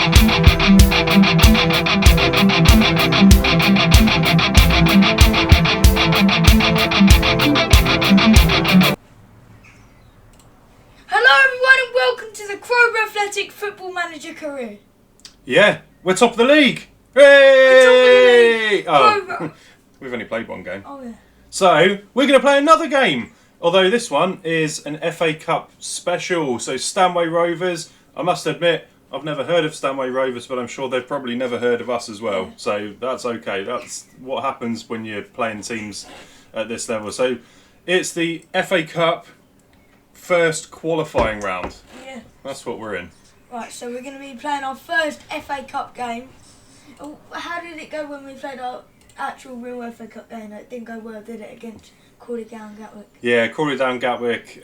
Hello everyone and welcome to the Crowborough Athletic Football Manager career. Yeah, we're top of the league! Hooray! Oh. We've only played one game. Oh yeah. So, we're going to play another game. Although this one is an FA Cup special. So, Stanway Rovers, I must admit, I've never heard of Stanway Rovers, but I'm sure they've probably never heard of us as well. Yeah. So, that's okay. That's what happens when you're playing teams at this level. So, it's the FA Cup first qualifying round. Yeah. That's what we're in. Right, so we're going to be playing our first FA Cup game. How did it go when we played our actual real FA Cup game? It didn't go well, did it, against Crowborough Gatwick? Yeah, Crowborough Gatwick,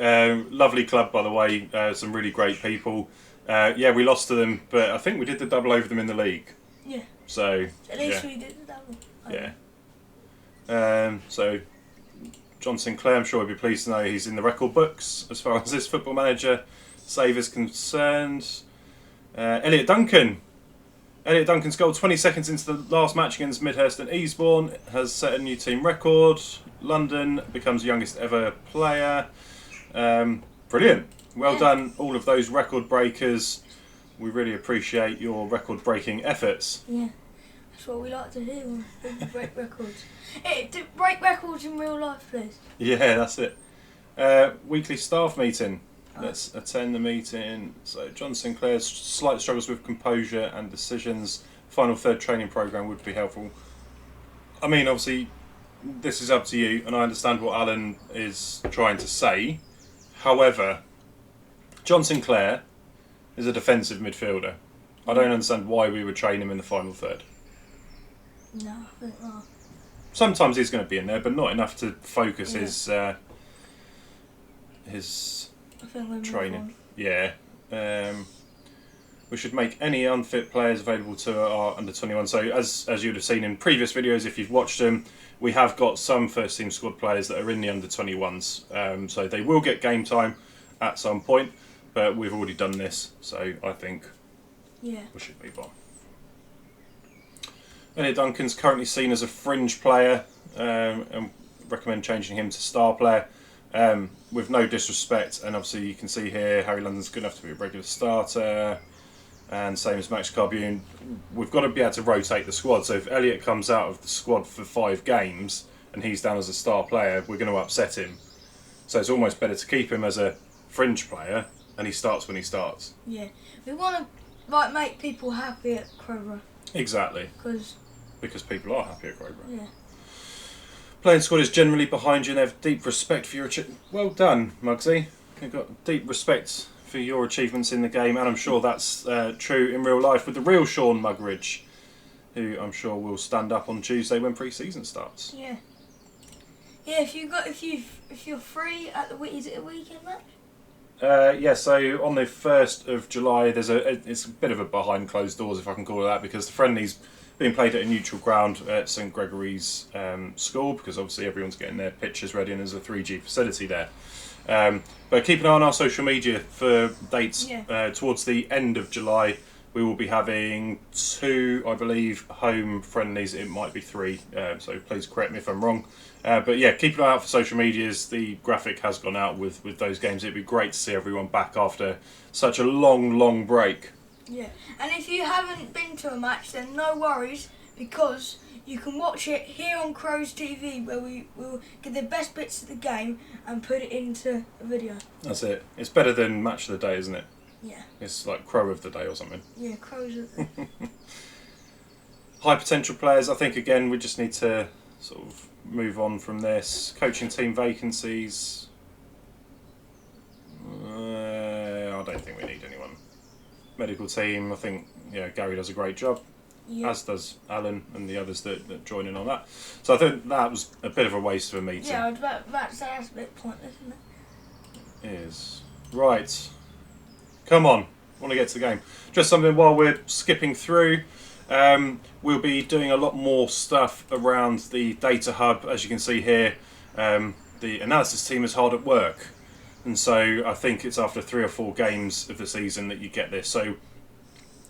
lovely club by the way, some really great people. Yeah, we lost to them, but I think we did the double over them in the league. Yeah. So At least we did the double. Yeah. So John Sinclair, I'm sure he'll be pleased to know he's in the record books as far as this Football Manager save is concerned. Elliot Duncan's goal 20 seconds into the last match against Midhurst and Eastbourne has set a new team record. London becomes youngest ever player. Brilliant. Well done, all of those record breakers. We really appreciate your record breaking efforts. Yeah, that's what we like to hear when we break records. Break records in real life, please. Yeah, that's it. Weekly staff meeting. Let's attend the meeting. So John Sinclair's slight struggles with composure and decisions. Final third training programme would be helpful. I mean, obviously, this is up to you, and I understand what Alan is trying to say. However, John Sinclair is a defensive midfielder. I don't understand why we would train him in the final third. No, I think not. Sometimes he's going to be in there, but not enough to focus his I think we're training. Yeah. We should make any unfit players available to our under 21. So as you'd have seen in previous videos, if you've watched them, we have got some first team squad players that are in the under 21s. So they will get game time at some point, but we've already done this, so I think we should move on. Elliot Duncan's currently seen as a fringe player, and recommend changing him to star player. With no disrespect, and obviously you can see here Harry London's good enough to be a regular starter, and same as Max Carbune. We've got to be able to rotate the squad, so if Elliot comes out of the squad for 5 games and he's down as a star player, we're going to upset him. So it's almost better to keep him as a fringe player and he starts when he starts. Yeah, we want to make people happy at Crowborough. Exactly. Because people are happy at Crowborough. Yeah. Playing squad is generally behind you and they have deep respect for your well done, Muggsy. You've got deep respect for your achievements in the game, and I'm sure that's true in real life with the real Sean Muggeridge, who I'm sure will stand up on Tuesday when pre-season starts. Yeah. Yeah, if you're free at is it a weekend match? Yeah, so on the 1st of July, it's a bit of a behind closed doors, if I can call it that, because the friendly's being played at a neutral ground at St Gregory's School, because obviously everyone's getting their pitches ready and there's a 3G facility there. But keep an eye on our social media for dates. Towards the end of July, we will be having 2, I believe, home friendlies. It might be 3, so please correct me if I'm wrong. But yeah, keep an eye out for social medias. The graphic has gone out with those games. It'd be great to see everyone back after such a long break. Yeah, and if you haven't been to a match, then no worries, because you can watch it here on Crow's TV, where we will get the best bits of the game and put it into a video. That's it. It's better than Match of the Day, isn't it? Yeah. It's like Crow of the Day or something. Yeah, Crow's of the Day. High potential players, I think, again, we just need to sort of move on from this. Coaching team vacancies. I don't think we need anyone. Medical team, I think Gary does a great job, as does Alan and the others that join in on that. So I think that was a bit of a waste of a meeting. Yeah, I was about to say that's a bit pointless, isn't it? It is. Right. Come on. I want to get to the game. Just something while we're skipping through. We'll be doing a lot more stuff around the data hub. As you can see here, the analysis team is hard at work. And so I think it's after 3 or 4 games of the season that you get this. So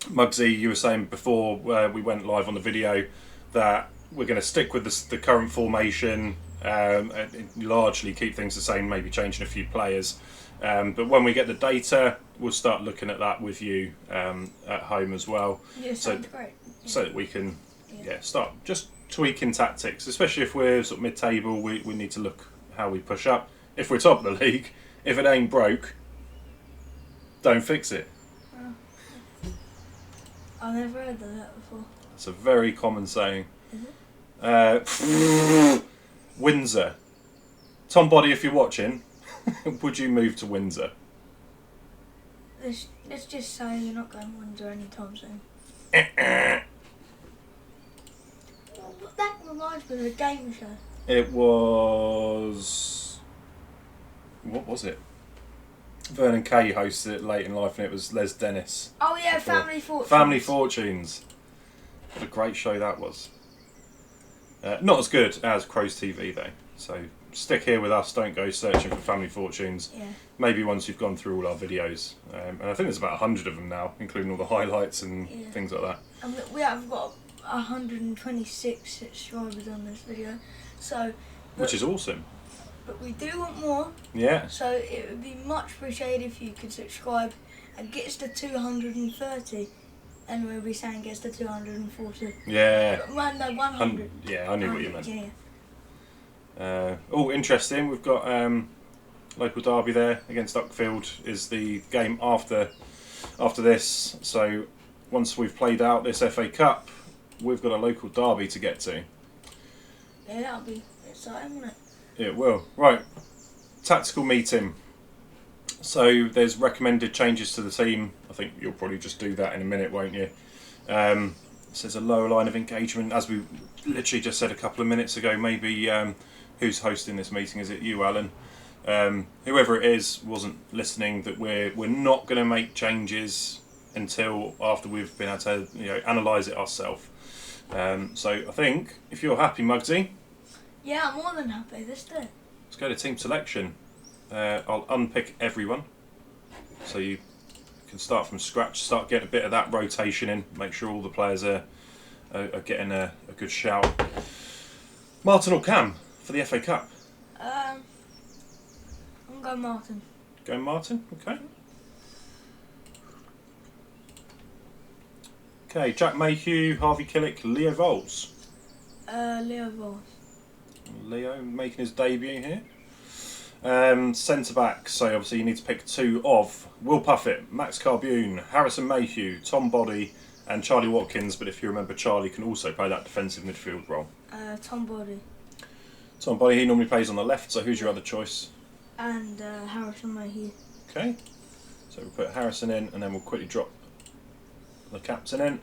Muggsy, you were saying before we went live on the video that we're going to stick with the current formation, and largely keep things the same, maybe changing a few players. But when we get the data, we'll start looking at that with you at home as well. Yeah, sounds great. Yeah. So that we can start just tweaking tactics, especially if we're sort of mid-table. We need to look how we push up. If we're top of the league, if it ain't broke, don't fix it. I've never heard of that before. It's a very common saying. Is it? Windsor. Tom Body, if you're watching, would you move to Windsor? Let's just say you're not going to Windsor anytime soon. Well, that reminds me of a game show. It was... What was it? Vernon Kay hosted it late in life, and it was Les Dennis. Oh yeah, Family Fortunes. Family Fortunes. What a great show that was. Not as good as Crow's TV though. So stick here with us. Don't go searching for Family Fortunes. Yeah. Maybe once you've gone through all our videos, and I think there's about 100 of them now, including all the highlights and things like that. And we have got 126 subscribers on this video, Which is awesome. But we do want more. Yeah. So it would be much appreciated if you could subscribe and get us to 230. And we'll be saying gets to 240. Yeah. Well, no, 100. Yeah, I knew what you meant. Yeah. Interesting. We've got local derby there against Uckfield is the game after this. So once we've played out this FA Cup, we've got a local derby to get to. Yeah, that'll be exciting, won't it? It will. Right. Tactical meeting. So there's recommended changes to the team. I think you'll probably just do that in a minute, won't you? Says a lower line of engagement, as we literally just said a couple of minutes ago. Maybe who's hosting this meeting? Is it you, Alan? Whoever it is wasn't listening. That we're not going to make changes until after we've been able to analyse it ourselves. So I think if you're happy, Muggsy. Yeah, I'm more than happy. Let's do it. Let's go to team selection. I'll unpick everyone, so you can start from scratch. Start getting a bit of that rotation in. Make sure all the players are getting a good shout. Martin or Cam for the FA Cup? I'm going Martin. Going Martin. Okay. Okay. Jack Mayhew, Harvey Killick, Leo Vols. Leo Vols. Leo making his debut here. Centre back, so obviously you need to pick two of Will Puffett, Max Carbune, Harrison Mayhew, Tom Body, and Charlie Watkins. But if you remember, Charlie can also play that defensive midfield role. Tom Body. Tom Body, he normally plays on the left. So who's your other choice? And Harrison Mayhew. Okay, so we'll put Harrison in, and then we'll quickly drop the captain in.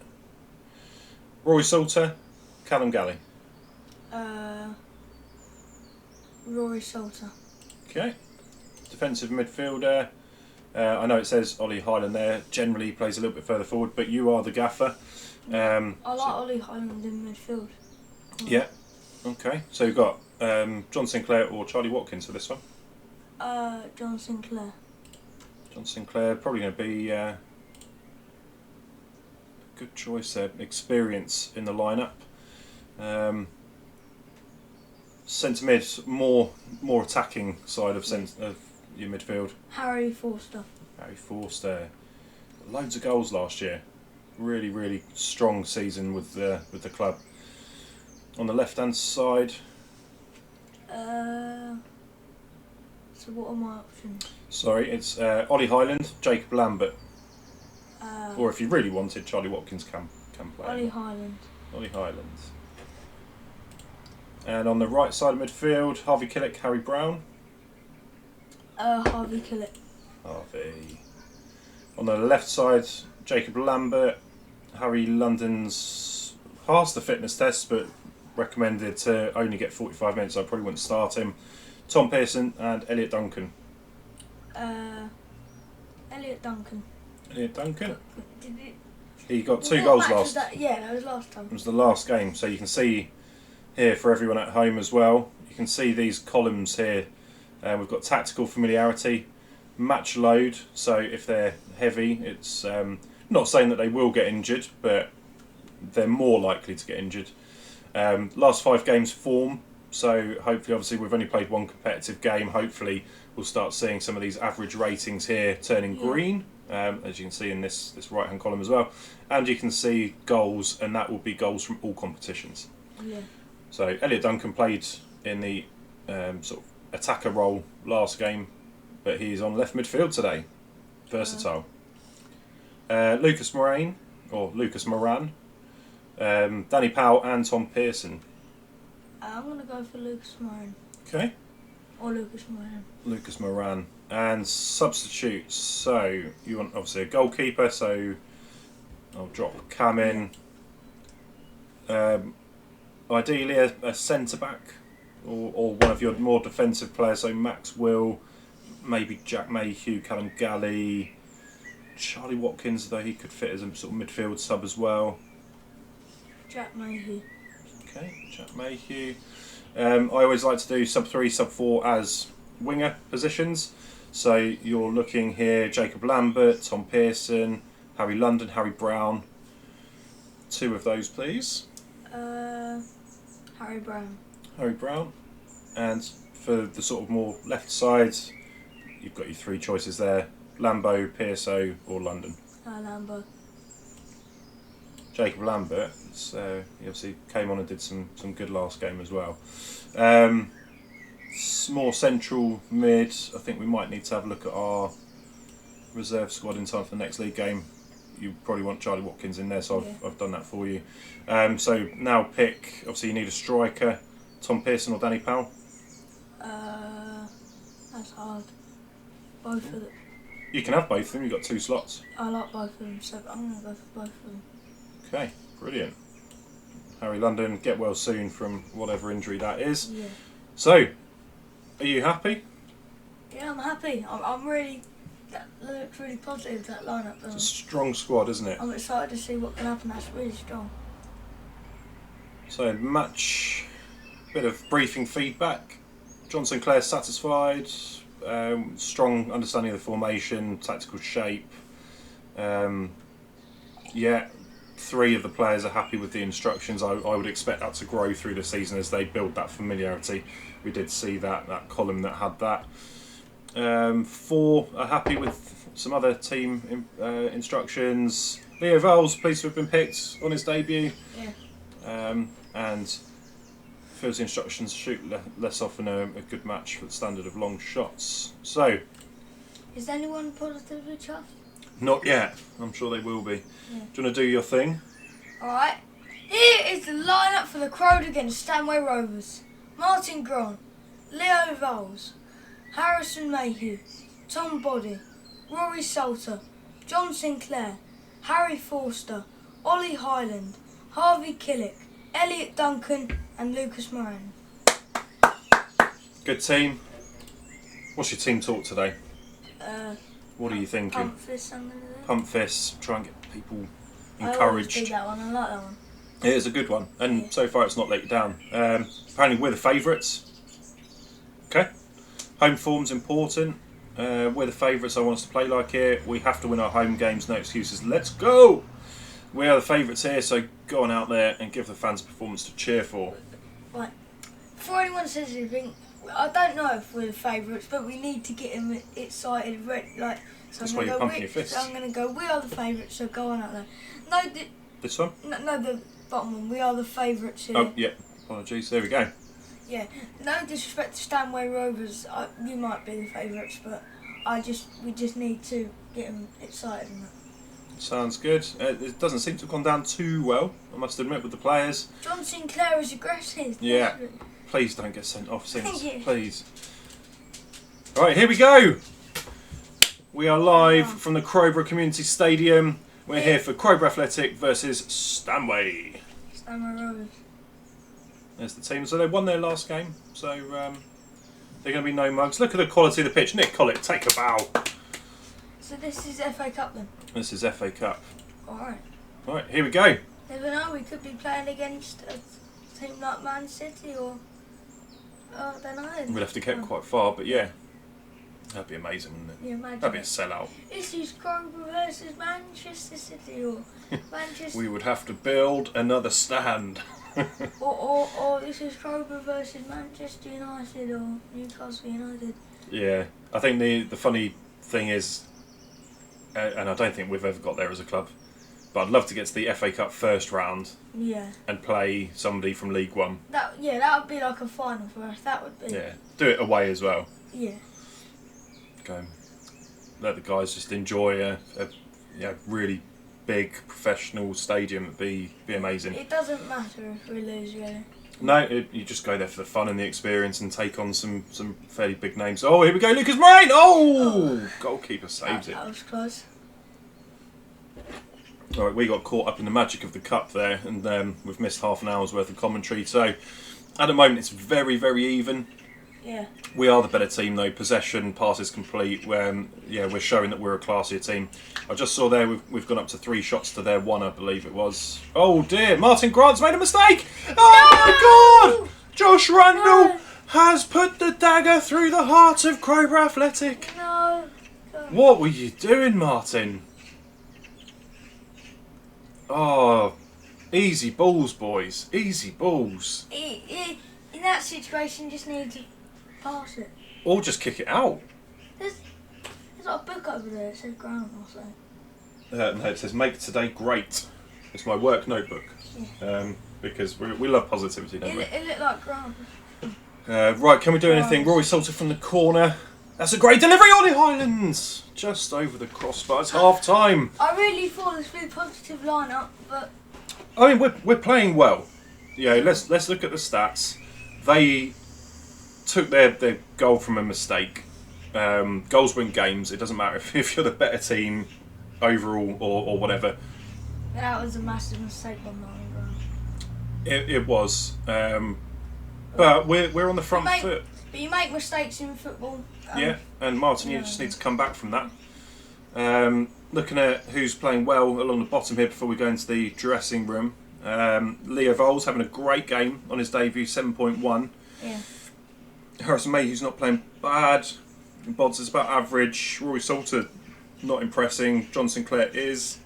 Roy Salter, Callum Galley. Rory Salter. Okay, defensive midfielder. I know it says Ollie Highland there. Generally he plays a little bit further forward, but you are the gaffer. I like Ollie Highland in midfield. Yeah. Okay, so you've got John Sinclair or Charlie Watkins for this one. John Sinclair. John Sinclair probably going to be a good choice there. Experience in the lineup. Centre mid, more attacking side of your midfield. Harry Forster. Harry Forster, loads of goals last year. Really strong season with the club. On the left hand side. So what are my options? Sorry, it's Ollie Highland, Jacob Lambert, or if you really wanted, Charlie Watkins can play. Ollie Highland. Ollie Highland. And on the right side of midfield, Harvey Killick, Harry Brown. Harvey Killick. Harvey. On the left side, Jacob Lambert. Harry London's passed the fitness test, but recommended to only get 45 minutes, so I probably wouldn't start him. Tom Pearson and Elliot Duncan. Elliot Duncan. Elliot Duncan. Did He got 2 goals last. Yeah, that was last time. It was the last game, so you can see here for everyone at home as well. You can see these columns here. We've got tactical familiarity, match load. So if they're heavy, it's Not saying that they will get injured, but they're more likely to get injured. Last 5 games form, so hopefully, obviously, we've only played 1 competitive game. Hopefully, we'll start seeing some of these average ratings here turning green, as you can see in this right-hand column as well. And you can see goals, and that will be goals from all competitions. Yeah. So Elliot Duncan played in the sort of attacker role last game, but he's on left midfield today. Versatile. Lucas Moran, Danny Powell and Tom Pearson. I'm going to go for Lucas Moran. Okay. Or Lucas Moran. Lucas Moran. And substitutes. So you want obviously a goalkeeper, so I'll drop Cam in. Ideally a centre-back or one of your more defensive players, so Max Will, maybe Jack Mayhew, Callum Galley, Charlie Watkins, though he could fit as a sort of midfield sub as well. Jack Mayhew. Okay, Jack Mayhew. I always like to do sub 3, sub 4 as winger positions. So you're looking here, Jacob Lambert, Tom Pearson, Harry London, Harry Brown. 2 of those, please. Harry Brown. Harry Brown. And for the sort of more left side, you've got your 3 choices there. Lambo, Pearso or London. Lambo. Jacob Lambert, he obviously came on and did some good last game as well. More central mid, I think we might need to have a look at our reserve squad in time for the next league game. You probably want Charlie Watkins in there, so I've done that for you. So now pick, obviously you need a striker, Tom Pearson or Danny Powell? That's hard. Both of them. You can have both of them, you've got 2 slots. I like both of them, so I'm going to go for both of them. Okay, brilliant. Harry London, get well soon from whatever injury that is. Yeah. So, are you happy? Yeah, I'm happy. I'm really... That looks really positive, that lineup. It's a strong squad, isn't it? I'm excited to see what can happen. That's really strong. So, match, bit of briefing feedback. John Sinclair satisfied. Strong understanding of the formation, tactical shape. Yeah, 3 of the players are happy with the instructions. I would expect that to grow through the season as they build that familiarity. We did see that column that had that. 4 are happy with some other team instructions. Leo Vowles, pleased to have been picked on his debut. Yeah. And feels the instructions shoot less often a good match for the standard of long shots. So, is anyone positively chuffed? Not yet. I'm sure they will be. Yeah. Do you want to do your thing? Alright. Here is the lineup for the Crowd against Stanway Rovers. Martin Gron, Leo Vowles, Harrison Mayhew, Tom Boddy, Rory Salter, John Sinclair, Harry Forster, Ollie Highland, Harvey Killick, Elliot Duncan and Lucas Moran. Good team. What's your team talk today? What are you thinking? Pump fists, I'm going to do. Pump fists, try and get people I encouraged. always do that one, I like that one. It is a good one, and so far it's not let you down. Apparently we're the favourites. Okay. Home form's important. We're the favourites, I want us to play like it. We have to win our home games, no excuses. Let's go! We are the favourites here, so go on out there and give the fans a performance to cheer for. Right. Before anyone says anything, I don't know if we're the favourites, but we need to get them excited. So That's why you're pumping your fists. So I'm going to go, we are the favourites, so go on out there. No, This one? no, the bottom one. We are the favourites here. Oh, yeah. Apologies. There we go. Yeah. No disrespect to Stanway Rovers. You might be the favourites, but we just need to get them excited and that. Sounds good. It doesn't seem to have gone down too well, I must admit, with the players. John Sinclair is aggressive. Yeah. Please don't get sent off, Sins. Thank you. Please. Alright, here we go. We are live from the Crowborough Community Stadium. We're here for Crowborough Athletic versus Stanway. Stanway Rovers. There's the team. So they won their last game, so they're going to be no mugs. Look at the quality of the pitch. Nick Collett, take a bow. So this is FA Cup then? This is FA Cup. Alright. Right, here we go. Never know, we could be playing against a team like Man City or... I don't know. We'd have to get quite far, but yeah. That'd be amazing, wouldn't it? Yeah, imagine. That'd be a sellout. This is Crowborough versus Manchester City or Manchester. We would have to build another stand. or this is Crowborough versus Manchester United or Newcastle United. Yeah, I think the funny thing is, and I don't think we've ever got there as a club, but I'd love to get to the FA Cup first round. Yeah. And play somebody from League One. That would be like a final for us. That would be. Yeah, do it away as well. Yeah. Go. Let the guys just enjoy a really big professional stadium. It'd be amazing. It doesn't matter if we lose, really. No, you just go there for the fun and the experience and take on some fairly big names. Oh, here we go, Lucas Moraine! Oh! Goalkeeper saves it. That was close. All right, we got caught up in the magic of the cup there, and we've missed half an hour's worth of commentary. So, at the moment, it's very, very even. Yeah. We are the better team, though. Possession, passes complete. We're showing that we're a classier team. I just saw there we've gone up to 3 shots to their 1, I believe it was. Oh dear, Martin Grant's made a mistake. Oh my God! Josh Randall has put the dagger through the heart of Crowborough Athletic. No. What were you doing, Martin? Oh, easy balls, boys. Easy balls. In that situation, just need to pass it. Or just kick it out. There's like a book over there that says ground or something. No, it says make today great. It's my work notebook. Yeah. Because we love positivity, don't we? It looked like ground. Right, can we do anything? Rory Salter from the corner. That's a great delivery on the Highlands. Just over the crossbar. It's half time. I really thought this would be a positive lineup, but I mean, we're playing well. Yeah, let's look at the stats. They took their goal from a mistake. Goals win games. It doesn't matter if you're the better team overall or whatever. that was a massive mistake on mine. It was. But we're on the front foot. But you make mistakes in football. Yeah, and Martin, you just need to come back from that. Looking at who's playing well along the bottom here before we go into the dressing room. Leo Voles having a great game on his debut, 7.1. Yeah. Harrison Mayhew's not playing bad. Bods is about average. Rory Salter not impressing. John Sinclair is.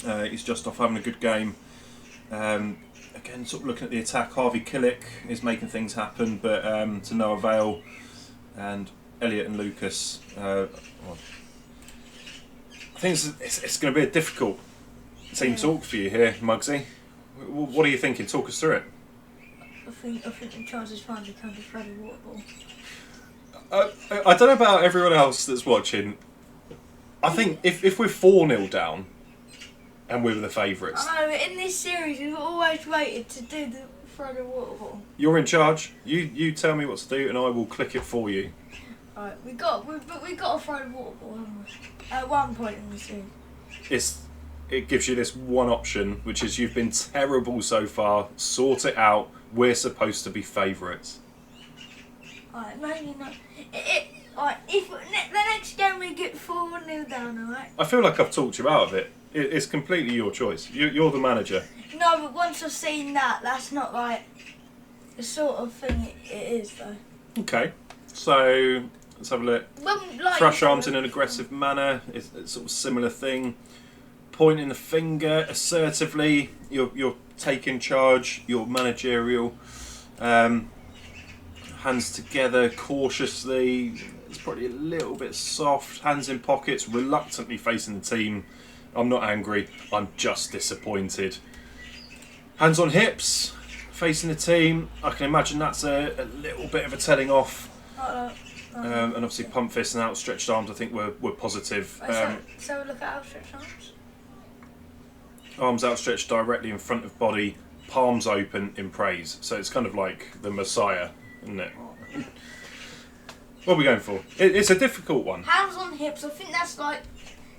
He's just off having a good game. Again, sort of looking at the attack, Harvey Killick is making things happen, but to no avail. And Elliot and Lucas. I think it's going to be a difficult team talk for you here, Muggsy. What are you thinking? Talk us through it. I think the chances finally come to Freddie Waterball. I don't know about everyone else that's watching. I think if we're 4-0 down and we're the favourites, I know, but in this series we've always waited to do the Freddie Waterball. you're in charge. You tell me what to do and I will click it for you. Right, we got a Freddie Waterball, haven't we? At one point in the series. It gives you this one option, which is you've been terrible so far. Sort it out. We're supposed to be favourites. Alright, maybe not. Alright, if the next game we get 4-0 down, alright? I feel like I've talked you out of it. It's completely your choice. You're the manager. No, but once I've seen that, that's not like the sort of thing it is, though. Okay, so let's have a look. Thrush arms in an aggressive manner. It's sort of similar thing. Pointing the finger assertively. You're taking charge. You're managerial. Hands together cautiously. It's probably a little bit soft. Hands in pockets, reluctantly facing the team. I'm not angry. I'm just disappointed. Hands on hips, facing the team. I can imagine that's a little bit of a telling off. And obviously pump fists and outstretched arms I think were positive. So look at outstretched arms. Arms outstretched directly in front of body, palms open in praise. So it's kind of like the Messiah, isn't it? What are we going for? It's a difficult one. Hands on hips, I think that's like,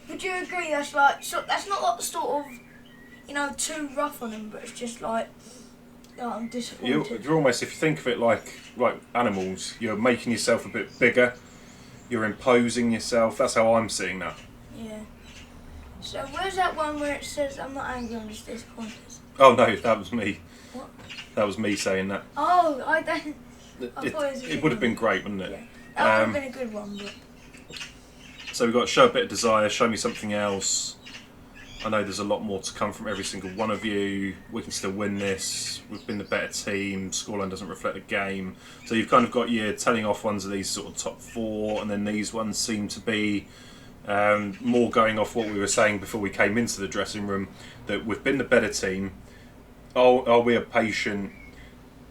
would you agree that's like, so that's not like sort of, too rough on him, but it's just like, I'm disappointed. You're almost, if you think of it like animals, you're making yourself a bit bigger, you're imposing yourself. That's how I'm seeing that. Yeah. So where's that one where it says, I'm not angry, I'm just disappointed? Oh no, that was me. What? That was me saying that. Oh, I don't... It would have been great, wouldn't it? Yeah. That would have been a good one, but... So we've got show a bit of desire, show me something else. I know there's a lot more to come from every single one of you. We can still win this. We've been the better team. Scoreline doesn't reflect the game. So you've kind of got your telling off ones of these sort of top 4, and then these ones seem to be more going off what we were saying before we came into the dressing room, that we've been the better team. Are we a patient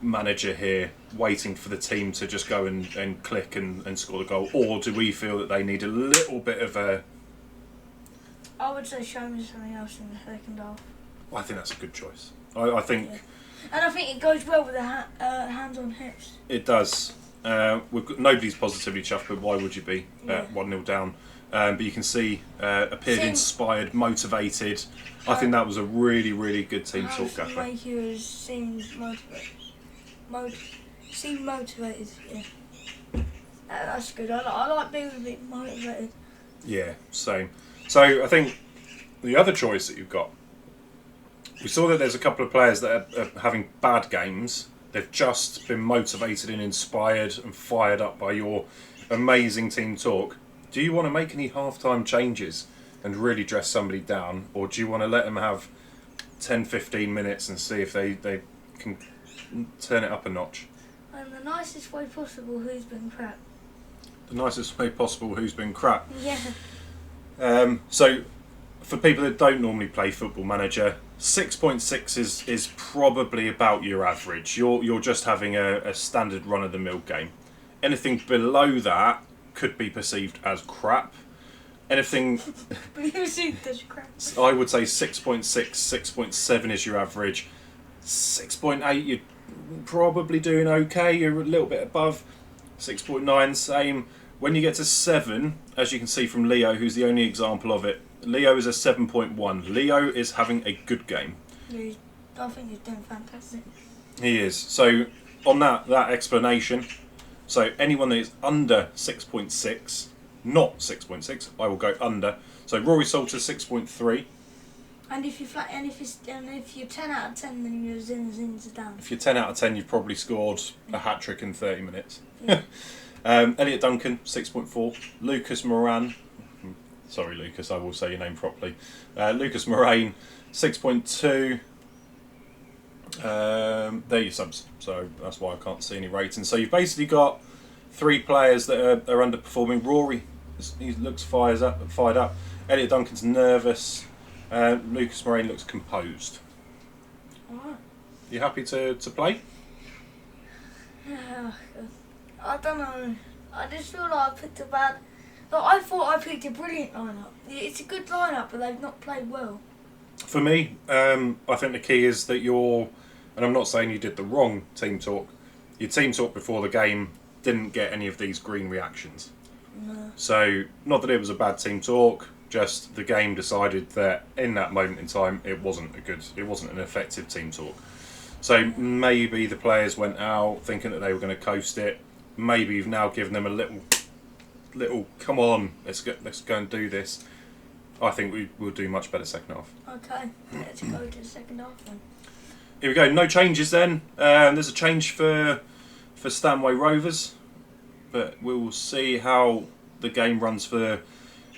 manager here, waiting for the team to just go and click and score the goal? Or do we feel that they need a little bit of a... I would say show me something else in the second half. I think that's a good choice. I think... Yeah. And I think it goes well with the hands on hips. It does. Nobody's positively chuffed, but why would you be 1-0 down? But you can see appeared inspired, motivated. I think that was a really, really good team talk, Gaffer. He seems motivated. Seemed motivated, yeah. That's good. I like being a bit motivated. Yeah, same. So I think the other choice that you've got, we saw that there's a couple of players that are having bad games. They've just been motivated and inspired and fired up by your amazing team talk. Do you want to make any half-time changes and really dress somebody down, or do you want to let them have 10-15 minutes and see if they can turn it up a notch? And the nicest way possible, who's been crap? The nicest way possible, who's been crap? Yeah. So, for people that don't normally play Football Manager, 6.6 is probably about your average. You're just having a standard run-of-the-mill game. Anything below that could be perceived as crap. Anything... I would say 6.6, 6.7 is your average. 6.8, you're probably doing okay. You're a little bit above. 6.9, same. When you get to 7, as you can see from Leo, who's the only example of it, Leo is a 7.1. Leo is having a good game. Yeah, I think he's doing fantastic. He is. So, on that explanation, so anyone that is under 6.6, not 6.6, I will go under. So Rory Salter 6.3. And if you're 10 out of 10, then your zins are down. If you're 10 out of 10, you've probably scored a hat trick in 30 minutes. Yeah. Elliot Duncan 6.4. Lucas Moran. Sorry, Lucas, I will say your name properly. Lucas Moraine 6.2. They're your subs, so that's why I can't see any ratings. So you've basically got 3 players that are underperforming. Rory, he looks fired up. Elliot Duncan's nervous. Lucas Moraine looks composed. Alright. You happy to play? I don't know. I just feel like I picked a bad... I thought I picked a brilliant lineup. It's a good lineup, but they've not played well. For me, I think the key is that you're... And I'm not saying you did the wrong team talk. Your team talk before the game didn't get any of these green reactions. No. So, not that it was a bad team talk, just the game decided that in that moment in time it wasn't an effective team talk. So maybe the players went out thinking that they were going to coast it. Maybe you've now given them a little come on, let's go and do this. I think we'll do much better second half. Okay, let's go to the second half then. Here we go, no changes then. There's a change for Stanway Rovers, but we'll see how the game runs for...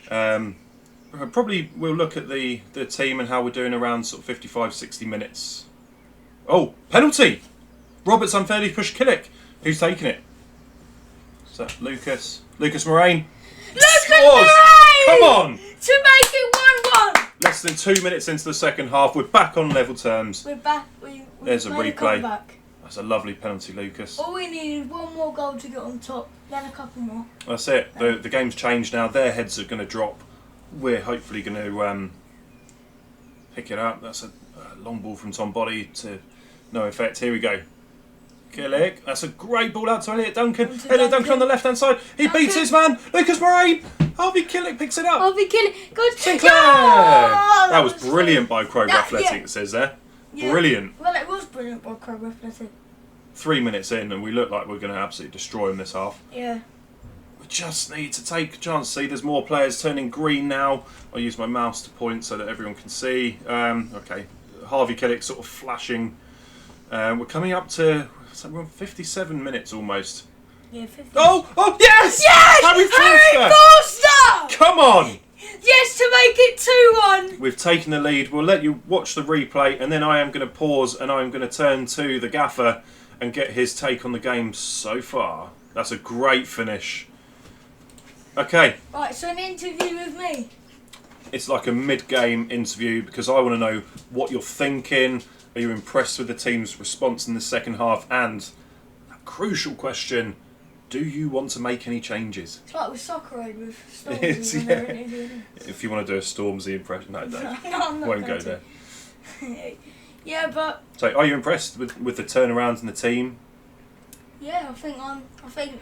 probably we'll look at the team and how we're doing around sort of 55-60 minutes. Oh, penalty! Roberts unfairly pushed Killick. Who's taking it? So Lucas Moraine. Lucas Moraine! Come on! To make it 1-1! Less than 2 minutes into the second half, we're back on level terms. We're back. There's a made replay. comeback. That's a lovely penalty, Lucas. All we need is one more goal to get on top, then a couple more. That's it. The game's changed now. Their heads are going to drop. We're hopefully going to pick it up. That's a long ball from Tom Body to no effect. Here we go. Killick. That's a great ball out to Elliot Duncan. Elliot Duncan on the left-hand side. He beats his man. Lucas Moraine. Harvey Killick picks it up. Harvey Killick. Good. Sinclair. Yeah! That was brilliant by Crowborough Athletic, it says there. Yeah. Brilliant. Well, it was brilliant by Crowborough Athletic. 3 minutes in and we look like we're going to absolutely destroy them this half. Yeah. We just need to take a chance. See, there's more players turning green now. I'll use my mouse to point so that everyone can see. Okay, Harvey Killick sort of flashing. We're coming up to we're on 57 minutes almost. Yeah, 50. Oh, yes! Yes! Harry Forster! Come on! Yes, to make it 2-1. We've taken the lead. We'll let you watch the replay, and then I am going to pause and I'm going to turn to the gaffer and get his take on the game so far. That's a great finish. Okay. Right, so an interview with me. It's like a mid-game interview because I want to know what you're thinking. Are you impressed with the team's response in the second half? And a crucial question, do you want to make any changes? It's like with Soccer Aid with It's, Stormzy when they're interviewing. If you want to do a Stormzy impression, no, don't. No, I'm not Won't go going to. there. Yeah, but So, are you impressed with the turnaround in the team? yeah, I think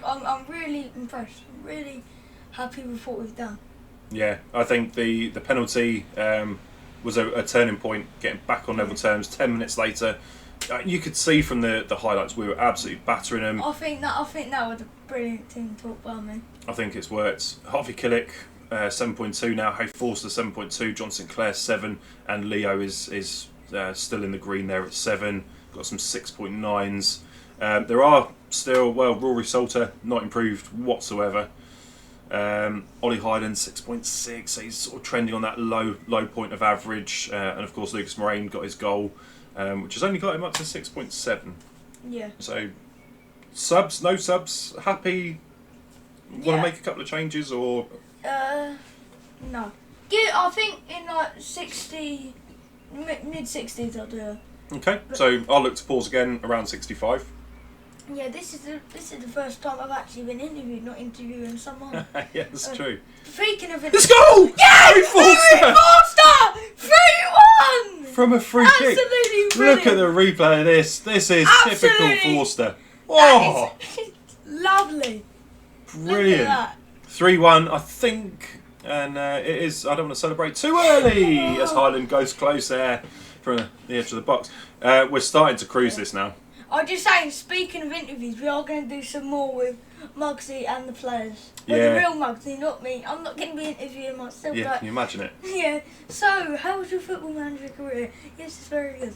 I'm really impressed. I'm really happy with what we've done. Yeah, I think the penalty was a turning point, getting back on level terms. 10 minutes later, you could see from the highlights we were absolutely battering them. I think that was a brilliant team talk by me. I think it's worked. Harvey Killick, 7.2 now. Hay Forster, 7.2. John Sinclair, 7. And Leo is still in the green there at 7. Got some 6.9s. There are still, Rory Salter, not improved whatsoever. Ollie Hyden 6.6, so he's sort of trending on that low point of average, and of course Lucas Moraine got his goal, which has only got him up to 6.7. Yeah. So subs, no subs, happy. Want to make a couple of changes or? No. I think in like 60, mid 60s I'll do it. Okay, so I'll look to pause again around 65. Yeah, this is the first time I've actually been interviewed, not interviewing someone. Yeah, that's true. Speaking of it, Let's go! Yes! Harry Forster! 3-1! From a free kick. Absolutely brilliant. Look at the replay of this. This is typical Absolutely. Forster. That is lovely. Brilliant. Look at 3-1, I think, and it is. I don't want to celebrate too early as Highland goes close there from the edge of the box. We're starting to cruise this now. I'm just saying, speaking of interviews, we are going to do some more with Muggsy and the players. Well, Yeah. the real Muggsy, not me. I'm not going to be interviewing myself. Yeah, But, can you imagine it? yeah. So, how was your football manager career? Yes, it's very good.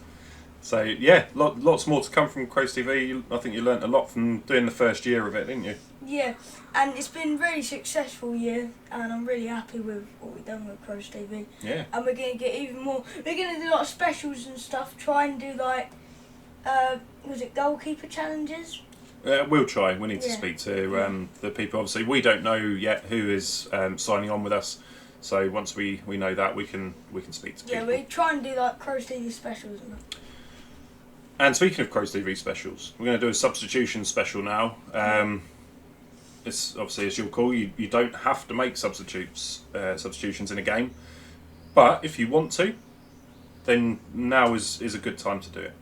So yeah, lots more to come from Crows TV. I think you learnt a lot from doing the first year of it, didn't you? Yeah, and it's been a really successful year, and I'm really happy with what we've done with Crows TV. Yeah. And we're going to get even more. We're going to do a lot of specials and stuff. Try and do like, was it goalkeeper challenges? We'll try. We need to Yeah. speak to the people. Obviously, we don't know yet who is signing on with us. So once we know that, we can speak to people. Yeah, we try and do like Crows TV specials and that. And speaking of Crows TV specials, we're going to do a substitution special now. It's obviously it's your call. You don't have to make substitutions in a game, but if you want to, then now is a good time to do it.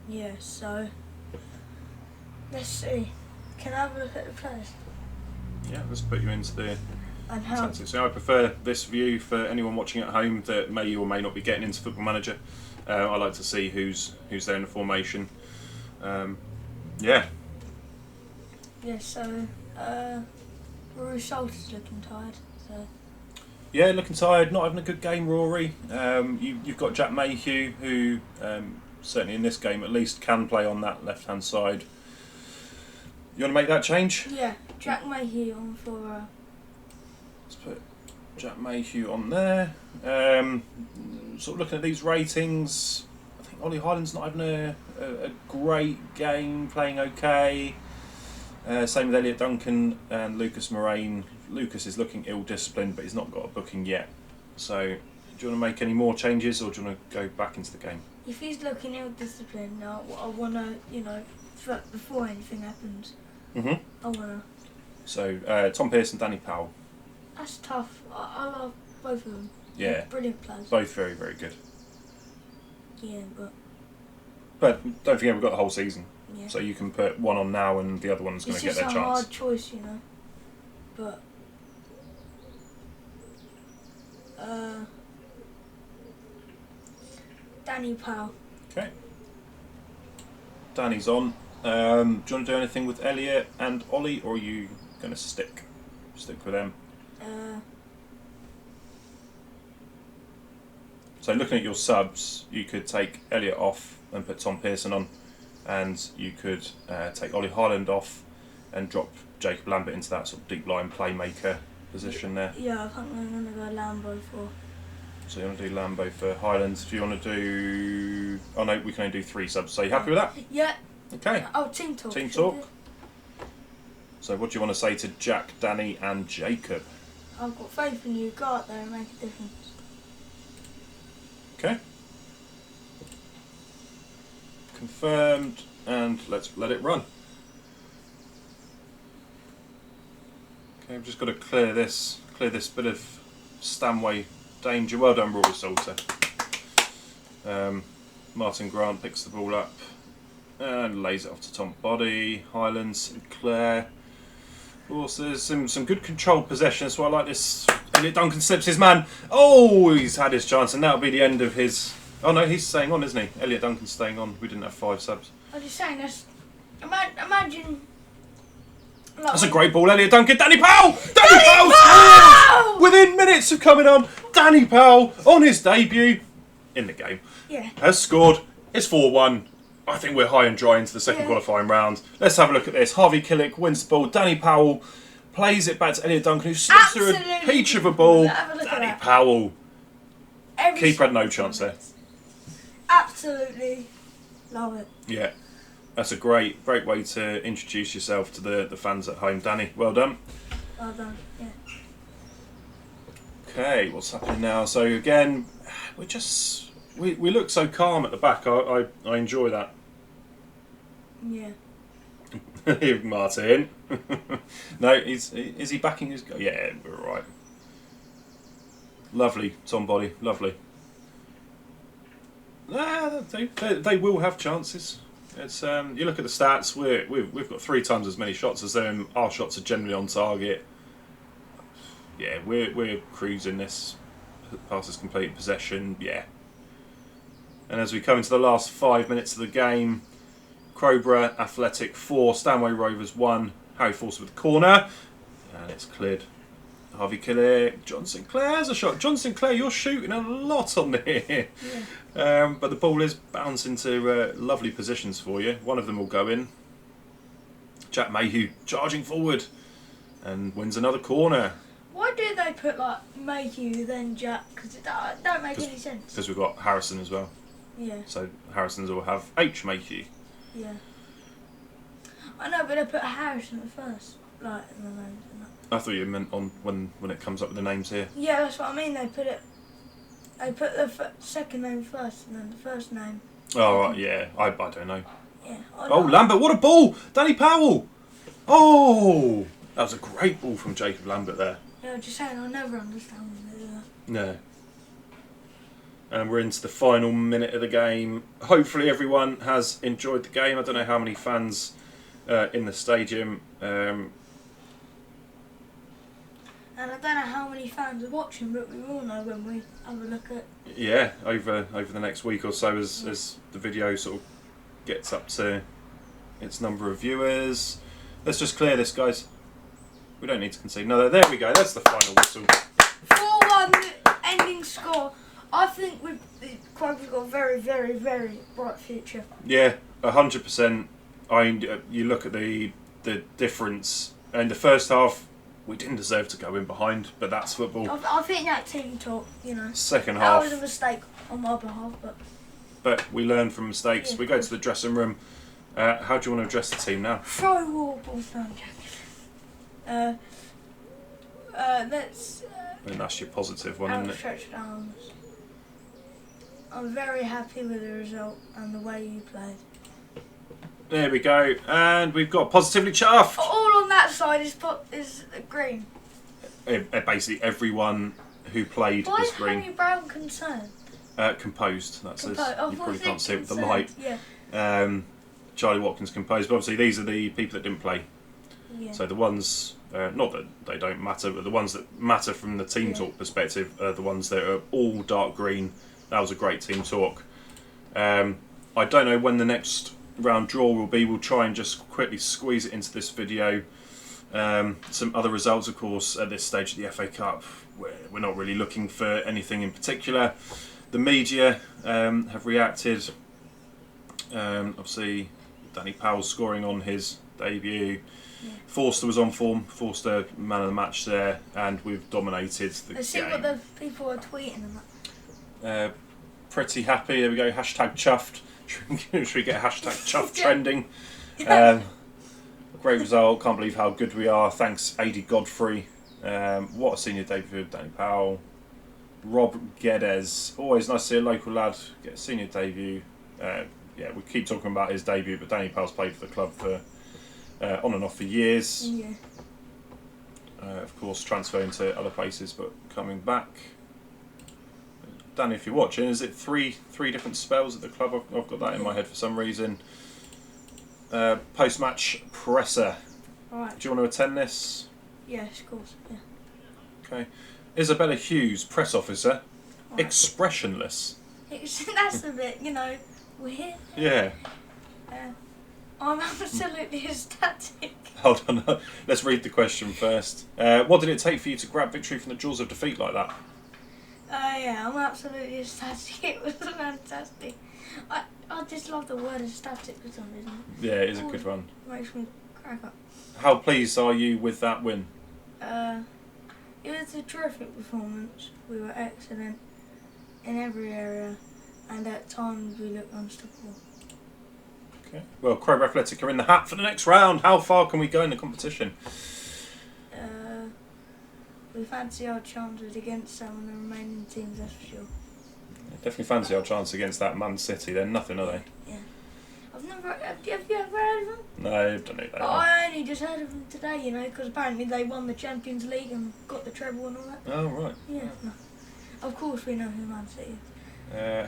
Yeah, so let's see. Can I have a look at the players? Yeah, let's put you into the And how? senses. So I prefer this view for anyone watching at home that may or may not be getting into Football Manager. I like to see who's there in the formation. Yeah. Yeah, so Rory Salter's looking tired. So Yeah, looking tired, not having a good game, Rory. You've got Jack Mayhew, who certainly in this game at least can play on that left-hand side. You want to make that change? yeah, Jack Mayhew on for. Let's put Jack Mayhew on there. Sort of looking at these ratings, I think Ollie Hyland's not having a great game, playing okay. Same with Elliot Duncan and Lucas Moraine. Lucas is looking ill-disciplined, but he's not got a booking yet. So, do you want to make any more changes, or do you want to go back into the game? If he's looking ill-disciplined, now I want to, before anything happens, I want to. So, Tom Pearce and Danny Powell. That's tough. I love both of them. Yeah. They're brilliant players. Both very, very good. Yeah, but Don't forget, we've got the whole season. yeah. So you can put one on now and the other one's going It's to get just their a chance. hard choice, But Danny Powell. Okay. Danny's on. Do you want to do anything with Elliot and Ollie, or are you going to stick with them? So looking at your subs, you could take Elliot off and put Tom Pearson on, and you could take Ollie Hyland off and drop Jacob Lambert into that sort of deep line playmaker position there. Yeah, I think I'm going to go Lambo for. So you want to do Lambo for Highlands. Do you want to do... Oh no, we can only do 3 subs. So you happy with that? Yeah. Okay. Oh, team talk. Team talk. So what do you want to say to Jack, Danny and Jacob? I've got faith in you. Go out there and make a difference. Okay. Confirmed, and let's let it run. Okay, I've just got to clear this bit of Stanway danger. Well done, Rory Salter. Martin Grant picks the ball up and lays it off to Tom Body. Highlands, Sinclair. Of course, there's some good controlled possession. That's why I like this. Elliot Duncan slips his man. Oh, he's had his chance, and that'll be the end of his. Oh no, he's staying on, isn't he? Elliot Duncan's staying on. We didn't have 5 subs. I'm just saying this. Imagine. Like, That's a great ball, Elliot Duncan. Danny Powell! Danny Powell scores! Within minutes of coming on, Danny Powell, on his debut in the game, has scored. It's 4-1. I think we're high and dry into the second qualifying round. Let's have a look at this. Harvey Killick wins the ball. Danny Powell plays it back to Elliot Duncan, who slips through a peach of a ball. Danny Powell. Keeper had no chance there. Absolutely love it. Yeah. That's a great way to introduce yourself to the fans at home. Danny, well done. Well done, yeah. Okay, what's happening now? So again, we look so calm at the back. I enjoy that. Yeah. Martin. No, is he backing his... Yeah, we're all right. Lovely, Tom Body, lovely. They will have chances. It's you look at the stats. We've got 3 times as many shots as them. Our shots are generally on target. Yeah, we're cruising this. Passes complete possession. Yeah. And as we come into the last 5 minutes of the game, Crowborough Athletic 4, Stanway Rovers 1. Harry Forster with the corner, and it's cleared. Harvey Killick, John Sinclair has a shot. John Sinclair, you're shooting a lot on here. Yeah. But the ball is bounced into lovely positions for you. One of them will go in. Jack Mayhew charging forward and wins another corner. Why do they put like Mayhew then Jack? Because it don't make any sense. Because we've got Harrison as well. Yeah. So Harrison's will have H Mayhew. Yeah. I know, but they put Harrison at first, like in the names and that. I thought you meant on when it comes up with the names here. Yeah, that's what I mean. They put the second name first and then the first name. Oh right, yeah. I don't know. Yeah. Oh, Lambert! What a ball! Danny Powell! Oh, that was a great ball from Jacob Lambert there. Yeah, I'm just saying, I'll never understand that. No. And we're into the final minute of the game. Hopefully everyone has enjoyed the game. I don't know how many fans in the stadium. And I don't know how many fans are watching, but we will know when we have a look at... Yeah, over the next week or so as the video sort of gets up to its number of viewers. Let's just clear this, guys. We don't need to concede. No, there we go. That's the final whistle. 4-1 ending score. I think Crowborough's got a very, very, very bright future. Yeah, 100%. You look at the difference. In the first half, we didn't deserve to go in behind, but that's football. I think that team talk, Second half. That was a mistake on my behalf, but we learn from mistakes. Yeah, we go to the dressing room. How do you want to address the team now? Throw war balls down, Jack. Let's... And that's your positive one, isn't it? Outstretched arms. I'm very happy with the result and the way you played. There we go, and we've got positively chuffed. All on that side is green. Basically, everyone who played Why is is green. Harry Brown concerned? Composed. That says Oh, you probably I can't see it with the concerned. light. Yeah. Charlie Watkins composed, but obviously these are the people that didn't play. Yeah. So the ones, not that they don't matter, but the ones that matter from the team talk perspective are the ones that are all dark green. That was a great team talk. I don't know when the next round draw will be. We'll try and just quickly squeeze it into this video. Some other results, of course, at this stage of the FA Cup. We're not really looking for anything in particular. The media have reacted. Obviously, Danny Powell scoring on his debut. Yeah. Forster was on form. Forster, man of the match there, and we've dominated the game. Let's see what the people are tweeting and that. Pretty happy. There we go. Hashtag chuffed. Should we get hashtag chuffed trending? Great result. Can't believe how good we are. Thanks, AD Godfrey. What a senior debut of Danny Powell. Rob Guedes. Always nice to see a local lad get a senior debut. Yeah, we keep talking about his debut, but Danny Powell's played for the club for on and off for years. Yeah. Of course, transferring to other places, but coming back. Danny, if you're watching, is it three different spells at the club? I've got that in my head for some reason. Post-match presser. Right. Do you want to attend this? Yes, of course. Yeah. Okay. Isabella Hughes, press officer. Right. Expressionless. That's a bit, weird. Yeah. I'm absolutely ecstatic. Hold on. Let's read the question first. What did it take for you to grab victory from the jaws of defeat like that? Yeah, I'm absolutely ecstatic. It was fantastic. I just love the word ecstatic for some reason. Yeah, it is a good one. Makes me crack up. How pleased are you with that win? It was a terrific performance. We were excellent in every area, and at times we looked unstoppable. Okay. Well, Crowborough Athletic are in the hat for the next round. How far can we go in the competition? We fancy our chances against some of the remaining teams, that's for sure. Definitely fancy our chance against that Man City. They're nothing, are they? Yeah. Have you ever heard of them? No, I don't know that. I only just heard of them today, because apparently they won the Champions League and got the treble and all that. Oh, right. Yeah. No. Of course we know who Man City is.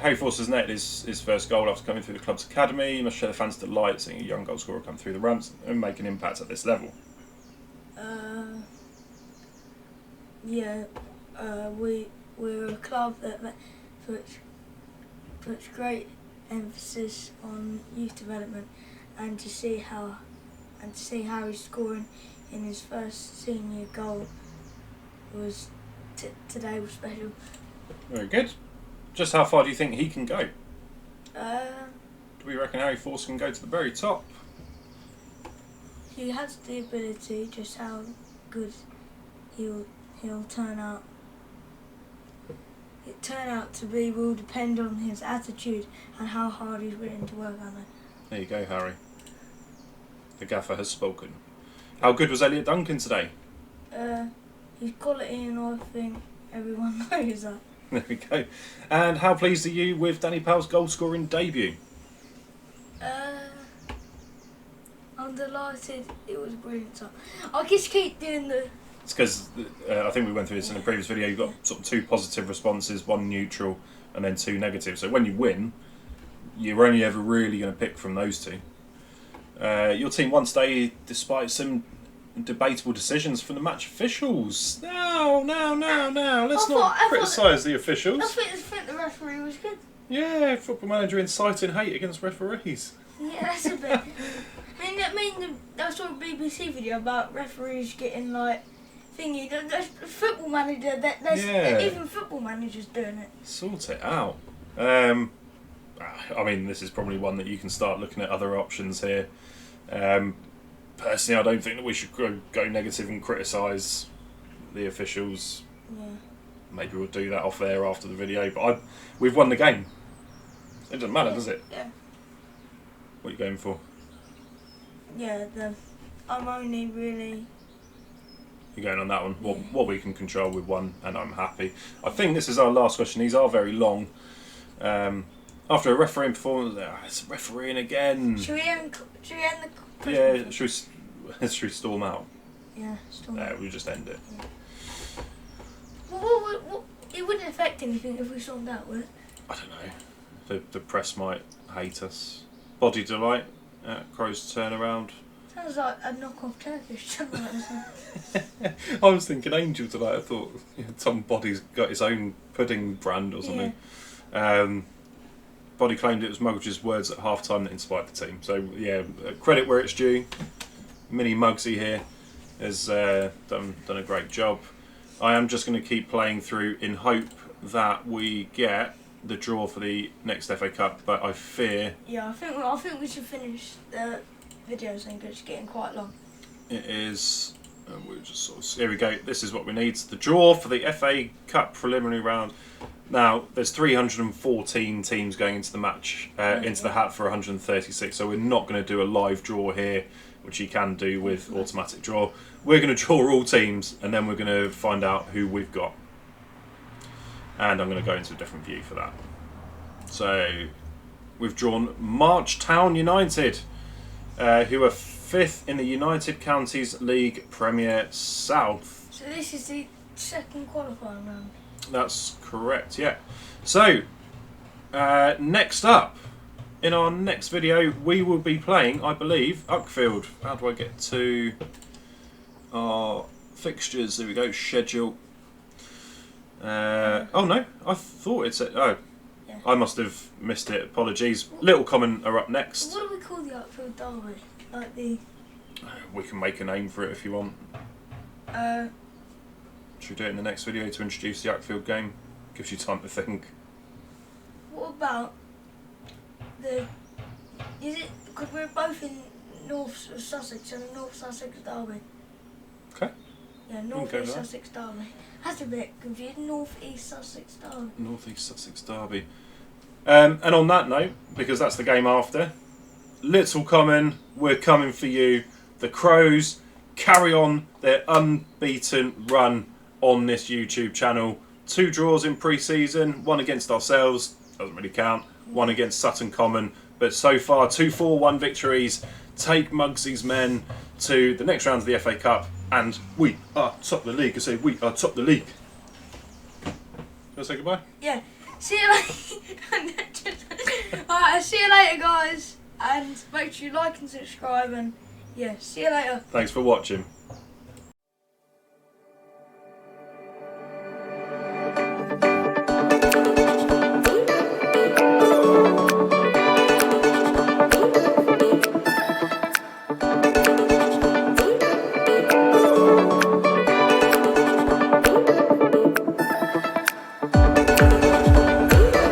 Harry Forster's netted his first goal after coming through the club's academy. He must share the fans' delight seeing a young goal scorer come through the ranks and make an impact at this level. Yeah, we're a club that puts great emphasis on youth development, and to see how he's scoring in his first senior goal was today was special. Very good. Just how far do you think he can go? Do we reckon Harry Forster can go to the very top? He has the ability. Just how good he'll turn out to be will depend on his attitude and how hard he's willing to work on it. There you go, Harry. The gaffer has spoken. How good was Elliot Duncan today? He's quality, and I think everyone knows that. There we go. And how pleased are you with Danny Powell's goal scoring debut? I'm delighted. It was brilliant. So I'll just keep doing the... It's because I think we went through this in the previous video. You've got sort of 2 positive responses, 1 neutral, and then 2 negative. So when you win, you're only ever really going to pick from those 2. Your team won today despite some debatable decisions from the match officials. No. Let's not criticise the officials. I think the referee was good. Yeah, Football Manager inciting hate against referees. Yeah, that's a bit... I saw a BBC video about referees getting thingy. That's Football Manager. Even Football Managers doing it. Sort it out. This is probably one that you can start looking at other options here. Personally, I don't think that we should go negative and criticise the officials. Yeah. Maybe we'll do that off air after the video. But we've won the game. It doesn't matter, does it? Yeah. What are you going for? Yeah, I'm only really... You're going on that one. Yeah. What we can control, we've won, and I'm happy. I think this is our last question. These are very long. After a refereeing performance, it's refereeing again. Should we end the... Yeah, should we storm out? Yeah, storm out. We'll just end it. Yeah. Well, it wouldn't affect anything if we stormed out, would it? I don't know. The press might hate us. Body delight at Crow's turnaround. Sounds like a knock-off Turkish, something like that. I was thinking Angel tonight. I thought Tom Body's got his own pudding brand or something. Yeah. Body claimed it was Muggeridge's words at half-time that inspired the team. So, yeah, credit where it's due. Mini Muggsy here has done a great job. I am just going to keep playing through in hope that we get the draw for the next FA Cup, but I fear... Yeah, I think we should finish the video soon because it's getting quite long. It is... we'll just sort of... Here we go. This is what we need. The draw for the FA Cup preliminary round. Now, there's 314 teams going into the match, into the hat for 136, so we're not going to do a live draw here, which you can do with automatic draw. We're going to draw all teams, and then we're going to find out who we've got. And I'm going to go into a different view for that. So, we've drawn Marchtown United, who are 5th in the United Counties League Premier South. So this is the second qualifying round? That's correct, yeah. So, next up, in our next video, we will be playing, I believe, Uckfield. How do I get to our fixtures? There we go, schedule. Oh no, I thought it said... Oh, yeah. I must have missed it. Apologies. Little Common are up next. What do we call the Uckfield derby? Like the... We can make a name for it if you want. Should we do it in the next video to introduce the Uckfield game? Gives you time to think. What about the... Is it... Because we're both in North Sussex, so the North Sussex derby. Okay. Yeah, North East Sussex derby. That's a bit confusing. North East Sussex derby. North East Sussex derby. And on that note, because that's the game after, Little Common, we're coming for you. The Crows carry on their unbeaten run on this YouTube channel. 2 draws in pre-season, 1 against ourselves, doesn't really count, 1 against Sutton Common, but so far 2 4-1 victories take Muggsy's men to the next round of the FA Cup, and we are top of the league. I say we are top of the league. You want to say goodbye? Yeah. See you later. Alright, see you later, guys. And make sure you like and subscribe. And yeah, see you later. Thanks for watching.